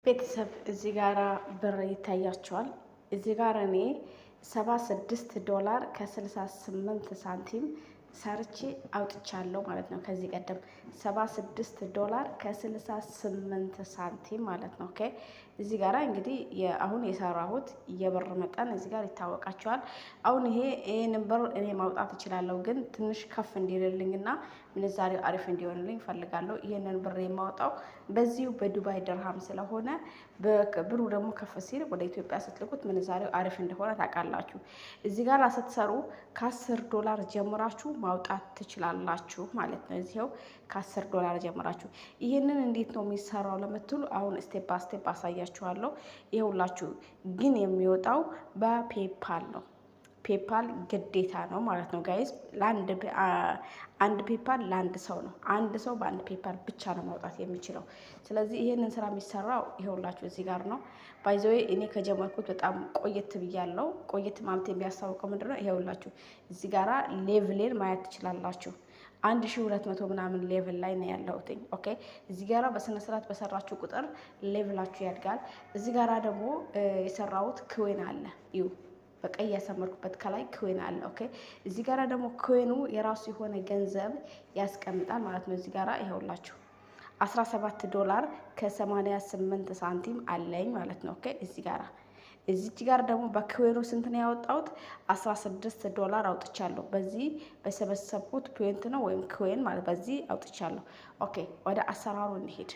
ቤተሰብ እዚህ ጋራ ብር ይታያቸዋል። እዚህ ጋር እኔ $76 ከ68 ሳንቲም ሰርቼ አውጥቻለሁ ማለት ነው። ከዚህ ቀደም $76 ከ68 ሳንቲም ማለት ነው። ኦኬ እዚህ ጋራ እንግዲህ አሁን የሰራሁት የብር መጠን እዚህ ጋር ይታወቃቸዋል። አሁን ይሄንን ብር እኔ ማውጣት እችላለሁ፣ ግን ትንሽ ከፍ እንዲልልኝና ምንዛሬው አሪፍ እንዲሆንልኝ ፈልጋለሁ። ይሄንን ብር የማውጣው በዚሁ በዱባይ ድርሃም ስለሆነ ብሩ ደግሞ ከፍ ሲል ወደ ኢትዮጵያ ስትልኩት ምንዛሬው አሪፍ እንደሆነ ታውቃላችሁ። እዚህ ጋር ስትሰሩ $10 ጀምራችሁ ማውጣት ትችላላችሁ ማለት ነው። እዚው $10 ጀምራችሁ ይሄንን እንዴት ነው የሚሰራው ለምትሉ አሁን ስቴፕ ባይ ስቴፕ አሳያችኋለሁ። ይኸውላችሁ ግን የሚወጣው በፔፓል ነው። ፔፓል ግዴታ ነው ማለት ነው ጋይስ። አንድ ፔፓል ለአንድ ሰው ነው። አንድ ሰው በአንድ ፔፓል ብቻ ነው ማውጣት የሚችለው። ስለዚህ ይሄንን ስራ የሚሰራው ይኸውላችሁ እዚህ ጋር ነው። ባይ ዘ ዌይ እኔ ከጀመርኩት በጣም ቆየት ብያለሁ። ቆየት ማለት የሚያስታውቀው ምንድነው? ይኸውላችሁ እዚህ ጋራ ሌቭሌን ማየት ትችላላችሁ። 1200 ምናምን ሌቭል ላይ ነው ያለሁት። ኦኬ እዚህ ጋራ በስነ ስርዓት በሰራችሁ ቁጥር ሌቭላችሁ ያድጋል። እዚህ ጋራ ደግሞ የሰራሁት ክዌን አለ ይው በቀይ ያሰመርኩበት ከላይ ክዌን አለ። ኦኬ እዚህ ጋራ ደግሞ ክዌኑ የራሱ የሆነ ገንዘብ ያስቀምጣል ማለት ነው። እዚህ ጋራ ይኸውላችሁ $17 ከ88 ሳንቲም አለኝ ማለት ነው። ኦኬ እዚህ ጋራ እዚች ጋር ደግሞ በክዌኑ ስንት ነው ያወጣሁት? $16 አውጥቻለሁ። በዚህ በሰበሰብኩት ፖይንት ነው ወይም ክዌን ማለት በዚህ አውጥቻለሁ። ኦኬ ወደ አሰራሩ እንሄድ።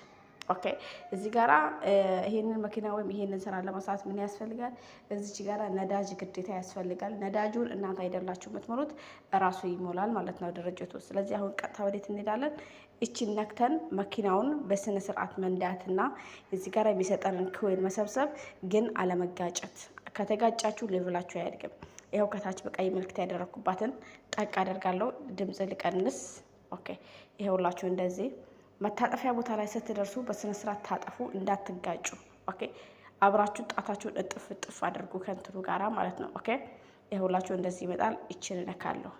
ኦኬ እዚህ ጋራ ይሄንን መኪና ወይም ይሄንን ስራ ለመስራት ምን ያስፈልጋል? እዚች ጋራ ነዳጅ ግዴታ ያስፈልጋል። ነዳጁን እናንተ አይደላችሁ የምትሞሉት፣ እራሱ ይሞላል ማለት ነው ድርጅቱ። ስለዚህ አሁን ቀጥታ ወዴት እንሄዳለን? እቺን ነክተን መኪናውን በስነ ስርዓት መንዳትና እዚህ ጋራ የሚሰጠንን ክዌን መሰብሰብ፣ ግን አለመጋጨት። ከተጋጫችሁ ሌቭላችሁ አያድግም። ይኸው ከታች በቀይ ምልክት ያደረኩባትን ጠቅ አደርጋለሁ። ድምጽ ልቀንስ። ኦኬ ይኸውላችሁ እንደዚህ መታጠፊያ ቦታ ላይ ስትደርሱ በስነ ስርዓት ታጠፉ፣ እንዳትጋጩ። ኦኬ አብራችሁ ጣታችሁን እጥፍ አድርጉ ከእንትኑ ጋራ ማለት ነው። ኦኬ ይኸውላችሁ እንደዚህ ይመጣል። ይችን ነካለሁ።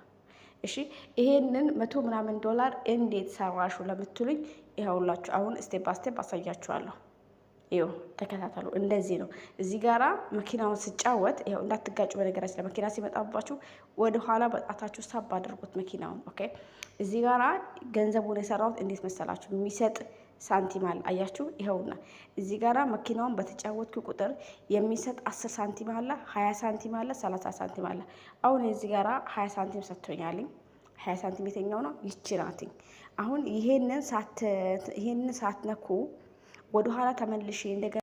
እሺ ይሄንን $100 ምናምን እንዴት ሰራሹ ለምትሉኝ ይኸውላችሁ አሁን ስቴፕ ባይ ስቴፕ አሳያችኋለሁ። ይኸው ተከታተሉ። እንደዚህ ነው። እዚህ ጋራ መኪናውን ስጫወት ይኸው እንዳትጋጩ። በነገራችን ላይ መኪና ሲመጣባችሁ ወደ ኋላ በጣታችሁ ሳብ አድርጉት መኪናውን። ኦኬ እዚህ ጋራ ገንዘቡን የሰራሁት እንዴት መሰላችሁ? የሚሰጥ ሳንቲም አለ። አያችሁ? ይኸውና እዚህ ጋራ መኪናውን በተጫወትኩ ቁጥር የሚሰጥ 10 ሳንቲም አለ፣ 20 ሳንቲም አለ፣ 30 ሳንቲም አለ። አሁን እዚህ ጋራ 20 ሳንቲም ሰጥቶኛልኝ። 20 ሳንቲም የተኛው ነው ይችላልኝ። አሁን ይሄንን ሳትነኩ ወደ ኋላ ተመልሼ እንደገና